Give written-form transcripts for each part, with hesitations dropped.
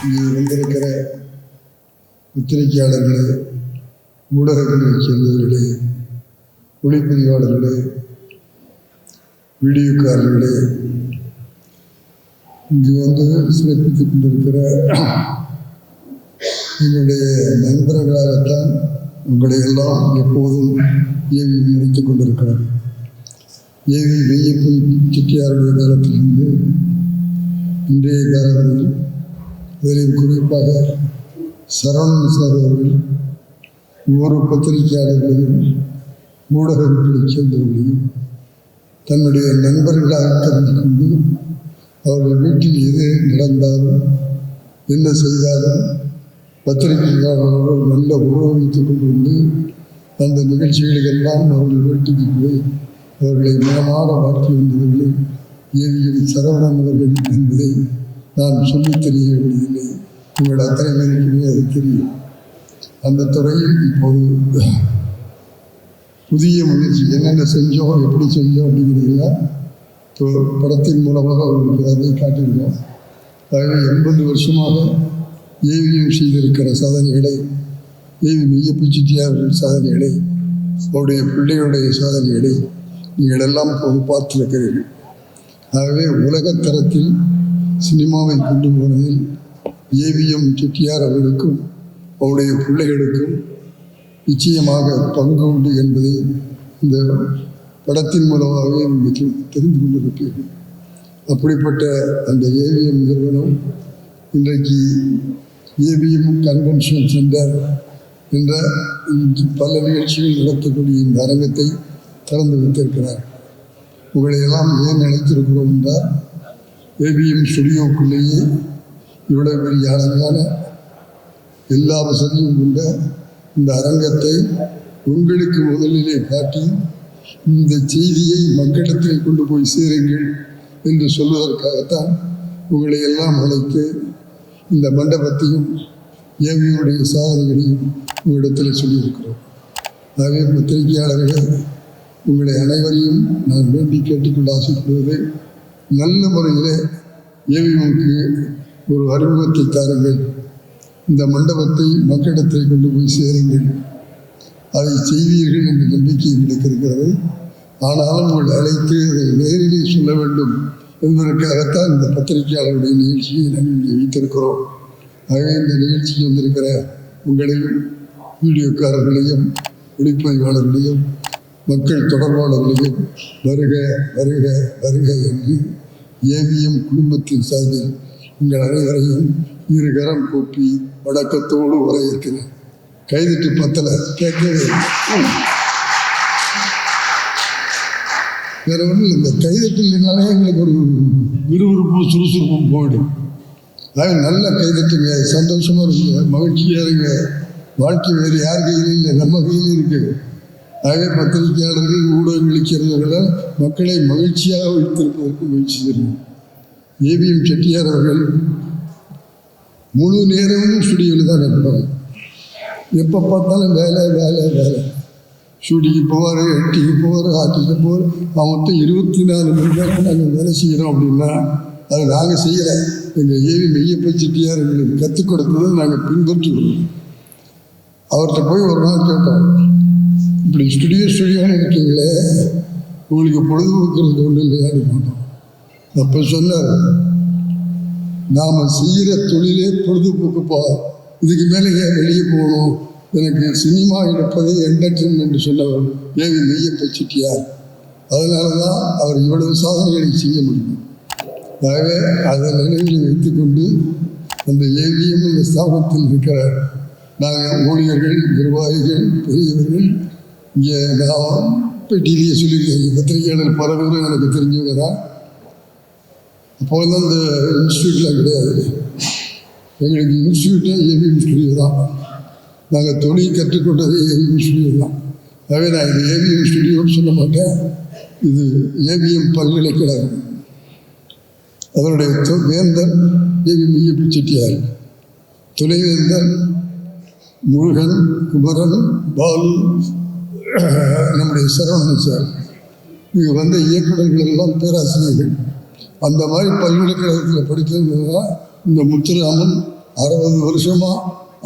இங்கே வந்திருக்கிற பத்திரிகையாளர்களே, ஊடகங்களில் சேர்ந்தவர்களே, ஒளிப்பதிவாளர்களே, வீடியோக்காரர்களே, இங்கு வந்து சிறப்பித்துக் கொண்டிருக்கிற என்னுடைய நண்பர்களாகத்தான் உங்களை எல்லாம் எப்போதும் ஏவி நினைத்துக் கொண்டிருக்கிறார். ஏவி மெய்யப்பன் செட்டியாருடைய காலத்திலிருந்து இன்றைய காலங்களில் அதிலும் குறிப்பாக சரவணன் சார் அவர்கள் ஒவ்வொரு பத்திரிகையாளர்களையும் ஊடகங்களைச் சேர்ந்தவர்களையும் தன்னுடைய நண்பர்களாக கருதி கொண்டு அவர்கள் வீட்டில் எது நடந்தாலும் என்ன செய்தாலும் பத்திரிகையாளர்கள் நல்ல உறவு வைத்துக் கொண்டு வந்து அந்த நிகழ்ச்சிகளுக்கெல்லாம் அவர்கள் வீட்டுக்கு போய் அவர்களை மனமாற வாழ்க்கை வந்தவர்கள் ஏவியும் சரவணன் அவர்கள் என்பதை நான் சொல்லித் தெரிய வேண்டியதில்லை. உங்கள் அத்தனை பேருக்குமே அது தெரியும். அந்த துறையில் இப்போது புதிய முயற்சி என்னென்ன செஞ்சோம், எப்படி செஞ்சோம் அப்படிங்கிறதெல்லாம் படத்தின் மூலமாக அவர்களுக்கு அதை காட்டியிருக்கோம். ஆகவே 80 வருஷமாக ஏவியும் செய்திருக்கிற சாதனைகளை, ஏவி மெய்யப்பன் செட்டியார்கள் சாதனைகளை, அவருடைய பிள்ளைகளுடைய சாதனைகளை நீங்கள் எல்லாம் இப்போது பார்த்திருக்கிறீர்கள். ஆகவே உலகத்தரத்தில் சினிமாவை கொண்டு போனதில் ஏவிஎம் செட்டியார் அவர்களுக்கும் அவருடைய பிள்ளைகளுக்கும் நிச்சயமாக பங்கு உண்டு என்பதை இந்த படத்தின் மூலமாகவே நீங்கள் தெரிந்து கொண்டிருப்பீர்கள். அப்படிப்பட்ட அந்த ஏவிஎம் நிறுவனம் இன்றைக்கு ஏவிஎம் கன்வென்ஷன் சென்டர் என்ற பல நிகழ்ச்சிகள் நடத்தக்கூடிய இந்த அரங்கத்தை திறந்து வைத்திருக்கிறார். உங்களை எல்லாம் ஏன் நினைத்திருக்கிறோம் என்றால், ஏவிஎம் ஸ்டுடியோக்குள்ளேயே இவ்வளவு பெரிய அழகான எல்லா வசதியும் கொண்ட இந்த அரங்கத்தை உங்களுக்கு முதலிலே காட்டி இந்த செய்தியை மக்களிடத்தில் கொண்டு போய் சேருங்கள் என்று சொல்வதற்காகத்தான் உங்களை எல்லாம் அழைத்து இந்த மண்டபத்தையும் ஏவியுடைய சாதனைகளையும் உங்களிடத்தில் சொல்லியிருக்கிறோம். ஆகவே பத்திரிகையாளர்களே, உங்களை அனைவரையும் நான் வேண்டி கேட்டுக்கொண்டு ஆசைப்படுவது, நல்ல முறையில் ஏவிஎம்க்கு ஒரு அறிமுகத்தை தாருங்கள், இந்த மண்டபத்தை மக்களிடத்தை கொண்டு போய் சேருங்கள், அதை செய்வீர்கள் என்ற நம்பிக்கை எங்களுக்கு இருக்கிறது. ஆனாலும் உங்களை அழைத்து அதை நேரிலே சொல்ல வேண்டும் என்பதற்காகத்தான் இந்த பத்திரிகையாளருடைய நிகழ்ச்சியை நாங்கள் இங்கே வைத்திருக்கிறோம். ஆகவே இந்த நிகழ்ச்சிக்கு வந்திருக்கிற உங்களையும், வீடியோக்காரர்களையும், ஒளிப்பதிவாளர்களையும், மக்கள் தொடர்பாளர்களையும் வருக வருக வருக என்று ஏவிஎம் குடும்பத்தின் சார்பில் உங்கள் அனைவரையும் இருகரம் கூப்பி வணக்கத்தோடு வரவேற்கிறேன். கைதட்டு பத்தலை கேட்கவே வேற ஒன்றும் இந்த கைதட்டல்னாலே எங்களுக்கு ஒரு விறுவிறுப்பும் சுறுசுறுப்பும் போயிடும். ஆக நல்ல கைதட்டுங்க, சந்தோஷமாக இருக்குங்க, மகிழ்ச்சியாக இருங்க. வாழ்க்கை வேறு யார் கையிலும் இல்லை, நம்ம கையில் இருக்குது. ஆகவே பத்திரிகையாளர்கள், ஊடகங்களுக்கு சேர்ந்தவர்களால் மக்களை மகிழ்ச்சியாக வைத்திருப்பதற்கு முயற்சி செய்யணும். ஏவிஎம் செட்டியார் அவர்கள் முழு நேரமும் ஸ்டுடியோவில் தான் இருப்பாங்க. எப்போ பார்த்தாலும் வேலை வேலை வேலை. ஷூட்டிங்கு போவார், எட்டிக்கு போவார், ஆர்டிஸ்ட்டு போவார். மொத்தம் 24 மணி நேரம் நாங்கள் வேலை செய்கிறோம் அப்படின்னா அது நாங்கள் செய்யலை. எங்கள் ஏவி மெய்யப்பன் செட்டியார் எங்களுக்கு கற்றுக் கொடுத்ததை நாங்கள் பின்பற்றுகிறோம். அவர்கிட்ட போய் ஒரு நாள் கேட்டோம், இப்படி ஸ்டுடியோன்னு இருக்கீங்களே, உங்களுக்கு பொழுதுபோக்குறது ஒன்றும் இல்லையான்னு கேட்டோம். அப்போ சொன்னார், நாம் செய்கிற தொழிலே பொழுதுபோக்குப்பா, இதுக்கு மேலே ஏன் வெளியே போகணும், எனக்கு சினிமா எடுப்பதே என்டர்டெயின்மெண்ட் சொன்னவர் ஏவி மெய்யப்பன் செட்டியார். அதனால தான் அவர் இவ்வளவு சாதனைகளை செய்ய முடியும். ஆகவே அதை நினைவில் வைத்துக்கொண்டு அந்த ஏவிஎம் இந்த ஸ்தாபனத்தில் இருக்கிற நாங்கள் ஊழியர்கள், நிர்வாகிகள், பெரியவர்கள், இங்கே நான் பெட்டியிலேயே சொல்லியிருக்கேன், பத்திரிகையாளர் பல பேரும் எனக்கு தெரிஞ்சவங்க தான். அப்போ வந்து அந்த இன்ஸ்டியூட்லாம் கிடையாது, எங்களுக்கு இன்ஸ்டியூட்டே ஏவிஎம் ஸ்டுடியோ தான். நாங்கள் தொழில் கற்றுக்கொண்டதே ஏவிஎம் ஸ்டுடியோ தான். ஆகவே நான் இது ஏவிஎம் ஸ்டுடியோன்னு சொல்ல மாட்டேன், இது ஏவிஎம் பல்கலைக்கழகம். அதனுடைய வேந்தர் ஏவி மெய்யப்பன் செட்டியார், துணைவேந்தர் முருகன், குமரன், பாலு, நம்முடைய சரவணன் சார். இங்கே வந்த இயக்குநர்கள் எல்லாம் பேராசிரியர்கள். அந்த மாதிரி பல்கலைக்கழகத்தில் படித்ததுனால இந்த முத்துராமன் 60 வருஷமாக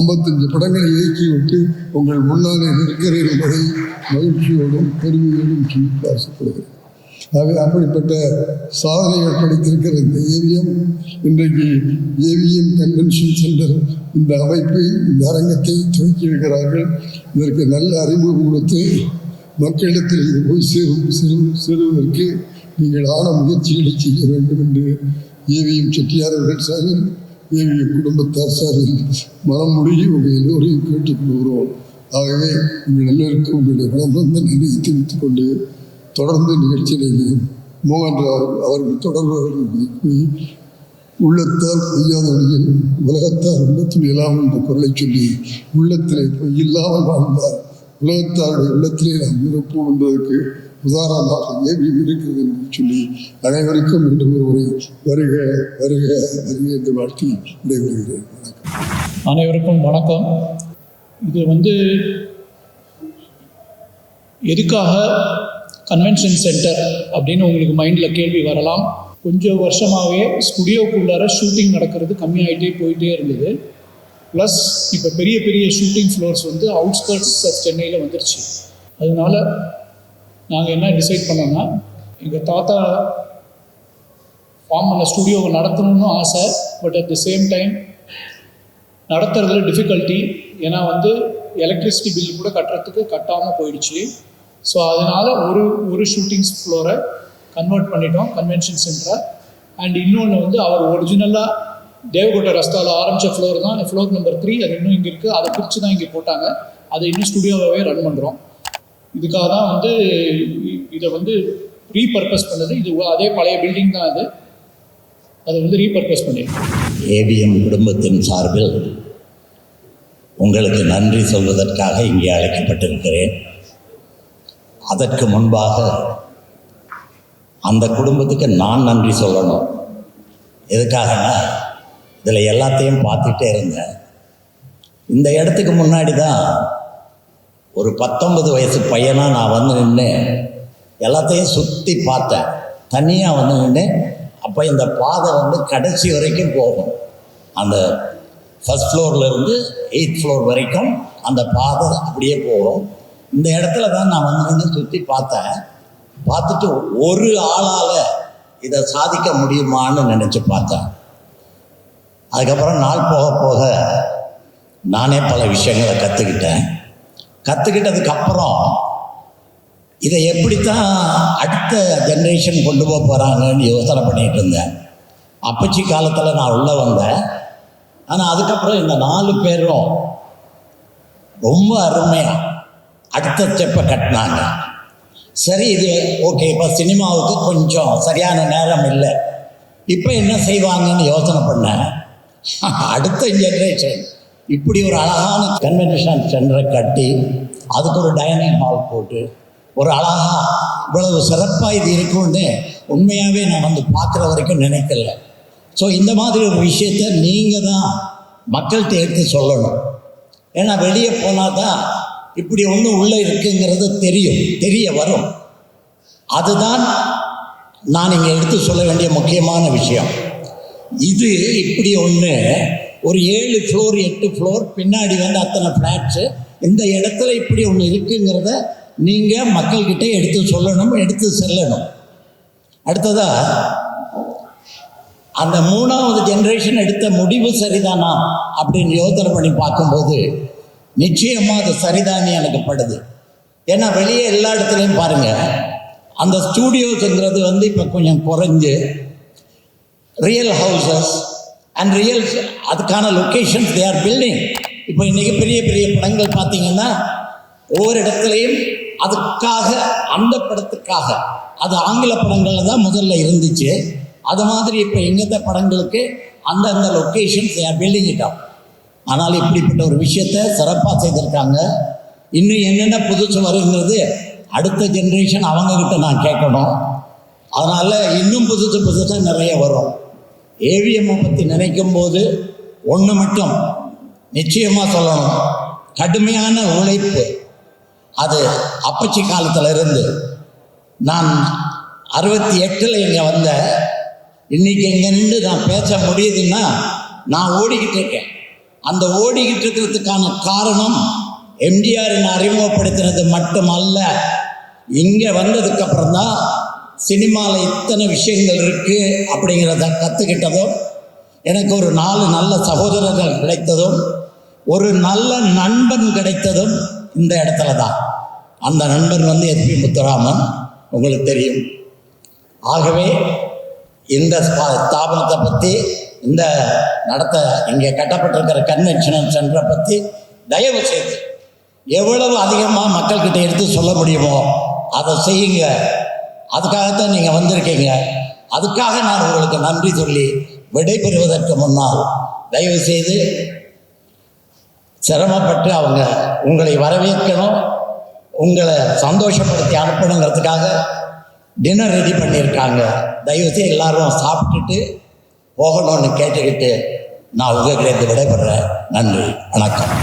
55 படங்களை இயக்கி விட்டு உங்கள் முன்னாலே இருக்கிறேன் என்பதை மகிழ்ச்சியோடும் பெருமையோடும் சொல்லி ஆசைப்படுகிறேன். அப்படிப்பட்ட சாதனைகள் படைத்திருக்கிற இந்த ஏவிஎம் இன்றைக்கு ஏவிஎம் கன்வென்ஷன் சென்டர் இந்த அமைப்பை, இந்த அரங்கத்தை துவக்கி இருக்கிறார்கள். இதற்கு நல்ல அறிமுகம் கொடுத்து மக்களிடத்தில் இது போய் சேருவதற்கு நீங்கள் ஆன முயற்சிகளை செய்ய வேண்டும் என்று ஏவிஎம் செட்டியார் அவர்கள் சார்பில், ஏவிஎம் குடும்பத்தார் சார்பில் மனம் முடியும் உங்கள் எல்லோரையும் கேட்டுக்கொள்கிறோம். ஆகவே உங்கள் எல்லோருக்கும் உங்களுடைய மனம் வந்து நன்றியை தெரிவித்துக் கொண்டு தொடர்ந்து நிகழ்ச்சியிலேயும் மோகன்ராவ் அவர்கள் தொடர்பவர்கள் உள்ளத்தால் பொய்யாத வழியில் உலகத்தார் உள்ளத்தில் இல்லாமல் என்ற குரலை சொல்லி உள்ளத்திலே பொய் இல்லாமல் வாழ்ந்தார் உலகத்தாருடைய உள்ளத்திலே நாம் நிரப்போம் என்பதற்கு உதாரணமாக ஏவிஎம் இருக்கிறது என்று சொல்லி அனைவருக்கும் மீண்டும் ஒருமுறை வருக வருக வருக என்று வாழ்த்தி விடைபெறுகிறேன். வணக்கம். அனைவருக்கும் வணக்கம். இது எதுக்காக கன்வென்ஷன் சென்டர் அப்படின்னு உங்களுக்கு மைண்டில் கேள்வி வரலாம். கொஞ்சம் வருஷமாகவே ஸ்டுடியோக்குள்ளார ஷூட்டிங் நடக்கிறது கம்மியாகிட்டே போயிட்டே இருந்தது. ப்ளஸ் இப்போ பெரிய பெரிய ஷூட்டிங் ஃப்ளோர்ஸ் அவுட்ஸ்கர்ட்ஸ் ஆஃப் சென்னையில் வந்துருச்சு. அதனால நாங்கள் என்ன டிசைட் பண்ணோன்னா, எங்கள் தாத்தா ஃபார்ம் பண்ண ஸ்டுடியோவை நடத்தணும்னு ஆசை. But at the same time நடத்துறதுல டிஃபிகல்ட்டி. ஏன்னா எலக்ட்ரிசிட்டி பில் கூட கட்டாமல் போயிடுச்சு. ஸோ அதனால் ஒரு ஷூட்டிங் ஃப்ளோரை கன்வெர்ட் பண்ணிட்டோம் கன்வென்ஷன் சென்டரை. அண்ட் இன்னொன்று அவர் ஒரிஜினலாக தேவகோட்டை ரஸ்தாவில் ஆரம்பித்த ஃப்ளோர் தான் ஃப்ளோர் நம்பர் 3. அது இன்னும் இங்கே இருக்குது. அதை பிரித்து தான் இங்கே போட்டாங்க. அதை இன்னும் ஸ்டுடியோவாகவே ரன் பண்ணுறோம். இதுக்காக தான் இதை ரீபர்பஸ் பண்ணது. இது அதே பழைய பில்டிங் தான். அதை ரீபர்பஸ் பண்ணியிருக்கோம். ஏவிஎம் குடும்பத்தின் சார்பில் உங்களுக்கு நன்றி சொல்வதற்காக இங்கே அழைக்கப்பட்டிருக்கிறேன். அதற்கு முன்பாக அந்த குடும்பத்துக்கு நான் நன்றி சொல்லணும். எதுக்காகனா, இதில் எல்லாத்தையும் பார்த்துட்டே இருந்தேன். இந்த இடத்துக்கு முன்னாடி தான் ஒரு 19 வயசு பையனாக நான் நின்று எல்லாத்தையும் சுற்றி பார்த்தேன். தனியாக நின்று. அப்போ இந்த பாதை கடைசி வரைக்கும் போகும். அந்த ஃபஸ்ட் ஃப்ளோர்லேருந்து 8th ஃப்ளோர் வரைக்கும் அந்த பாதை அப்படியே போகும். இந்த இடத்துல தான் நான் நின்று சுற்றி பார்த்தேன். பார்த்துட்டு ஒரு ஆளால் இதை சாதிக்க முடியுமான்னு நினச்சி பார்த்தேன். அதுக்கப்புறம் நாள் போக போக நானே பல விஷயங்களை கற்றுக்கிட்டதுக்கப்புறம் இதை எப்படித்தான் அடுத்த ஜென்ரேஷன் கொண்டு போகிறாங்கன்னு யோசனை பண்ணிகிட்டு இருந்தேன். அப்பச்சி காலத்தில் நான் உள்ளே வந்தேன். ஆனால் அதுக்கப்புறம் இந்த 4 பேரும் ரொம்ப அருமையாக அடுத்த ஸ்டெப்பை கட்டினாங்க. சரி, இது ஓகே. இப்போ சினிமாவுக்கு கொஞ்சம் சரியான நேரம் இல்லை. இப்போ என்ன செய்வாங்கன்னு யோசனை பண்ணேன். அடுத்த ஜென்ரேஷன் இப்படி ஒரு அழகான கன்வென்ஷன் சென்டரை கட்டி அதுக்கு ஒரு டைனிங் ஹால் போட்டு ஒரு அழகாக இவ்வளவு சிறப்பாக இது இருக்கும்னு உண்மையாகவே நான் பார்க்குற வரைக்கும் நினைக்கல. ஸோ இந்த மாதிரி ஒரு விஷயத்தை நீங்கள் தான் மக்கள்கிட்ட எடுத்து சொல்லணும். ஏன்னா வெளியே போனால் தான் இப்படி ஒன்று உள்ளே இருக்குங்கிறது தெரிய வரும். அதுதான் நான் இங்கே எடுத்து சொல்ல வேண்டிய முக்கியமான விஷயம். இது இப்படி ஒன்று ஒரு 7 ஃப்ளோர் 8 ஃப்ளோர் பின்னாடி அத்தனை ஃப்ளாட்ஸு இந்த இடத்துல இப்படி ஒன்று இருக்குங்கிறத நீங்கள் மக்கள்கிட்ட எடுத்து சொல்லணும், எடுத்து செல்லணும். அடுத்ததாக அந்த 3வது ஜென்ரேஷன் எடுத்த முடிவு சரிதானா அப்படின்னு யோசனை பண்ணி பார்க்கும்போது நிச்சயமாக அது சரிதானே எனக்கு படுது. ஏன்னா வெளியே எல்லா இடத்துலையும் பாருங்கள், அந்த ஸ்டூடியோஸுங்கிறது இப்போ கொஞ்சம் குறைஞ்சு ரியல் ஹவுசஸ் அண்ட் அதுக்கான லொக்கேஷன்ஸ் தே ஆர் பில்டிங். இப்போ இன்றைக்கி பெரிய பெரிய படங்கள் பார்த்தீங்கன்னா ஒவ்வொரு இடத்துலையும் அதுக்காக அந்த படத்துக்காக அது ஆங்கில படங்களில் தான் முதல்ல இருந்துச்சு. அது மாதிரி இப்போ எங்கத்த படங்களுக்கு அந்தந்த locations they are building it up. ஆனால் இப்படிப்பட்ட ஒரு விஷயத்தை சிறப்பாக செய்திருக்காங்க. இன்னும் என்னென்ன புதுசு வருங்கிறது அடுத்த ஜென்ரேஷன் அவங்கக்கிட்ட நான் கேட்கணும். அதனால் இன்னும் புதுசாக நிறைய வரும். ஏவிஎம்மை பற்றி நினைக்கும் போது ஒன்று மட்டும் நிச்சயமாக சொல்லணும், கடுமையான உழைப்பு. அது அப்பச்சி காலத்தில் இருந்து நான் 68 இங்கே வந்தேன். இன்னைக்கு இங்கே நின்று நான் பேச முடியுதுன்னா நான் ஓடிக்கிட்டு இருக்கேன். அந்த ஓடிக்கிட்டு இருக்கிறதுக்கான காரணம் எம்ஜிஆரின் அறிமுகப்படுத்தினது மட்டுமல்ல, இங்கே வந்ததுக்கப்புறம் தான் சினிமாவில் இத்தனை விஷயங்கள் இருக்குது அப்படிங்கிறத கற்றுக்கிட்டதும், எனக்கு ஒரு 4 நல்ல சகோதரர்கள் கிடைத்ததும், ஒரு நல்ல நண்பன் கிடைத்ததும் இந்த இடத்துல தான். அந்த நண்பன் வந்து எஸ்பி முத்துராமன், உங்களுக்கு தெரியும். ஆகவே இந்த ஸ்தாபனத்தை பற்றி, இந்த இங்கே கட்டப்பட்டிருக்கிற கன்வென்ஷனல் சென்டரை பற்றி தயவு செய்து எவ்வளவு அதிகமாக மக்கள்கிட்ட எடுத்து சொல்ல முடியுமோ அதை செய்யுங்க. அதுக்காகத்தான் நீங்கள் வந்திருக்கீங்க. அதுக்காக நான் உங்களுக்கு நன்றி சொல்லி விடைபெறுவதற்கு முன்னால் தயவு செய்து சிரமப்பட்டு அவங்க உங்களை வரவேற்கணும், உங்களை சந்தோஷப்படுத்தி அனுப்பணுங்கிறதுக்காக டின்னர் ரெடி பண்ணியிருக்காங்க. தயவுசெய்து எல்லாரும் சாப்பிட்டுட்டு போகணும்னு கேட்டுக்கிட்டு நான் உங்ககிட்ட விடைபெறேன். நன்றி, வணக்கம்.